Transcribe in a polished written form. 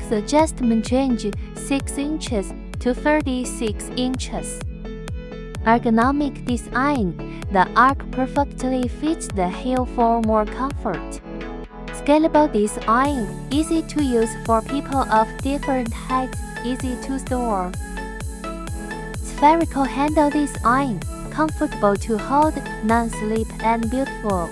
Width adjustment range 6 inches to 36 inches. Ergonomic design. The arc perfectly fits the heel for more comfort. Scalable design. Easy to use for people of different heights. Easy to store. Spherical handle design. Comfortable to hold, non-slip and beautiful.